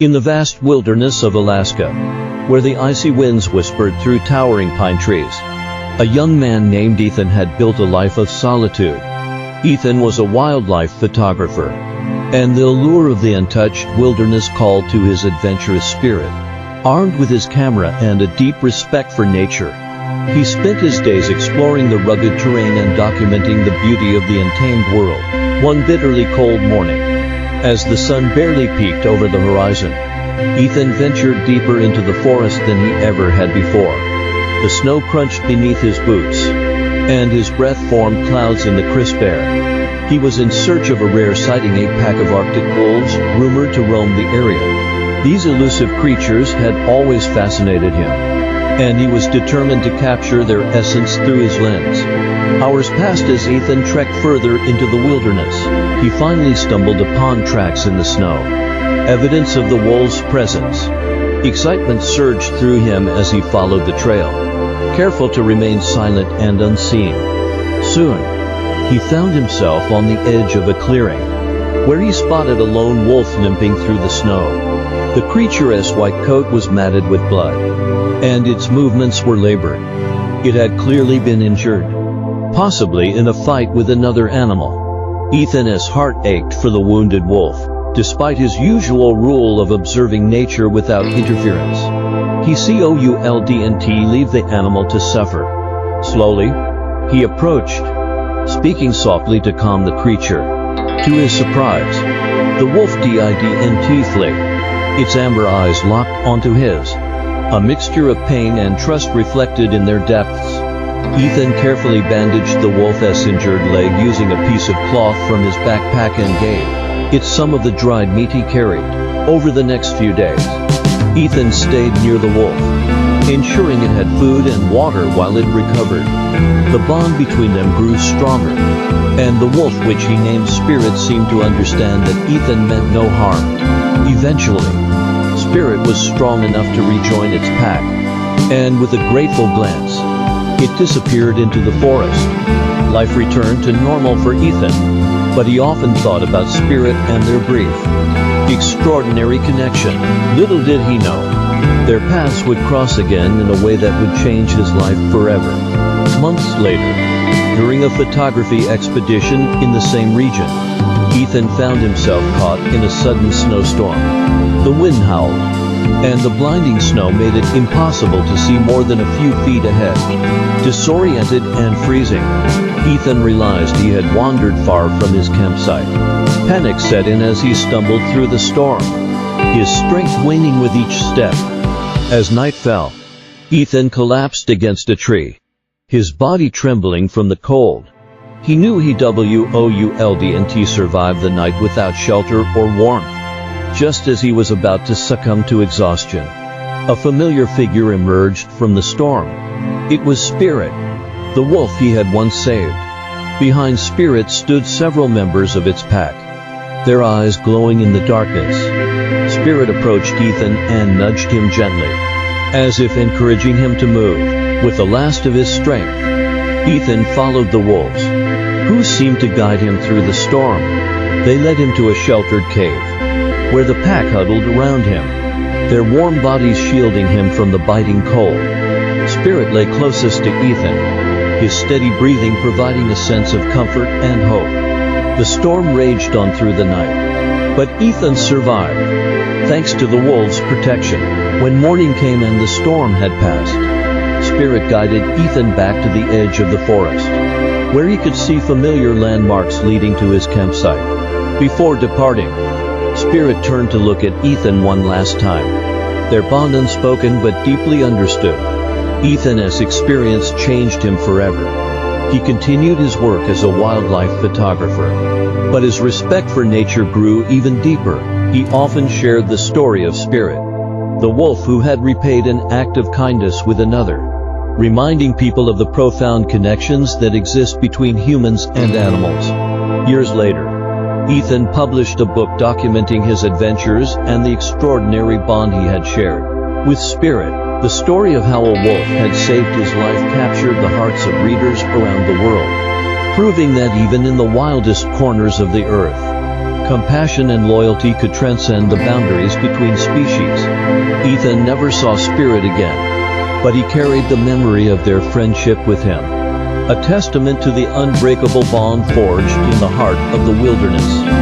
In the vast wilderness of Alaska, where the icy winds whispered through towering pine trees, a young man named Ethan had built a life of solitude. Ethan was a wildlife photographer, and the allure of the untouched wilderness called to his adventurous spirit. Armed with his camera and a deep respect for nature, he spent his days exploring the rugged terrain and documenting the beauty of the untamed world. One bitterly cold morning, as the sun barely peeked over the horizon, Ethan ventured deeper into the forest than he ever had before. The snow crunched beneath his boots, and his breath formed clouds in the crisp air. He was in search of a rare sighting, a pack of Arctic wolves, rumored to roam the area. These elusive creatures had always fascinated him, and he was determined to capture their essence through his lens. Hours passed as Ethan trekked further into the wilderness. He finally stumbled upon tracks in the snow, evidence of the wolves' presence. Excitement surged through him as he followed the trail, careful to remain silent and unseen. Soon, he found himself on the edge of a clearing, where he spotted a lone wolf limping through the snow. The creature's white coat was matted with blood, and its movements were labored. It had clearly been injured, possibly in a fight with another animal. Ethan's heart ached for the wounded wolf, despite his usual rule of observing nature without interference. He couldn't leave the animal to suffer. Slowly, he approached, speaking softly to calm the creature. To his surprise, the wolf didn't flee. Its amber eyes locked onto his, a mixture of pain and trust reflected in their depths. Ethan carefully bandaged the wolf's injured leg using a piece of cloth from his backpack and gave it some of the dried meat he carried. Over the next few days, Ethan stayed near the wolf, ensuring it had food and water while it recovered. The bond between them grew stronger, and the wolf, which he named Spirit, seemed to understand that Ethan meant no harm. Eventually, Spirit was strong enough to rejoin its pack, and with a grateful glance, it disappeared into the forest. Life returned to normal for Ethan, but he often thought about Spirit and their brief, extraordinary connection. Little did he know, their paths would cross again in a way that would change his life forever. Months later, during a photography expedition in the same region, Ethan found himself caught in a sudden snowstorm. The wind howled, and the blinding snow made it impossible to see more than a few feet ahead. Disoriented and freezing, Ethan realized he had wandered far from his campsite. Panic set in as he stumbled through the storm, his strength waning with each step. As night fell, Ethan collapsed against a tree, his body trembling from the cold. He knew he wouldn't survive the night without shelter or warmth. Just as he was about to succumb to exhaustion, a familiar figure emerged from the storm. It was Spirit, the wolf he had once saved. Behind Spirit stood several members of its pack, their eyes glowing in the darkness. Spirit approached Ethan and nudged him gently, as if encouraging him to move. With the last of his strength, Ethan followed the wolves, who seemed to guide him through the storm. They led him to a sheltered cave, where the pack huddled around him, their warm bodies shielding him from the biting cold. Spirit lay closest to Ethan, his steady breathing providing a sense of comfort and hope. The storm raged on through the night, but Ethan survived, thanks to the wolves' protection. When morning came and the storm had passed, Spirit guided Ethan back to the edge of the forest, where he could see familiar landmarks leading to his campsite. Before departing, Spirit turned to look at Ethan one last time, their bond unspoken but deeply understood. Ethan's experience changed him forever. He continued his work as a wildlife photographer, but his respect for nature grew even deeper. He often shared the story of Spirit, the wolf who had repaid an act of kindness with another, reminding people of the profound connections that exist between humans and animals. Years later, Ethan published a book documenting his adventures and the extraordinary bond he had shared with Spirit. The story of how a wolf had saved his life captured the hearts of readers around the world, proving that even in the wildest corners of the earth, Compassion and loyalty could transcend the boundaries between species. Ethan never saw Spirit again, but he carried the memory of their friendship with him, a testament to the unbreakable bond forged in the heart of the wilderness.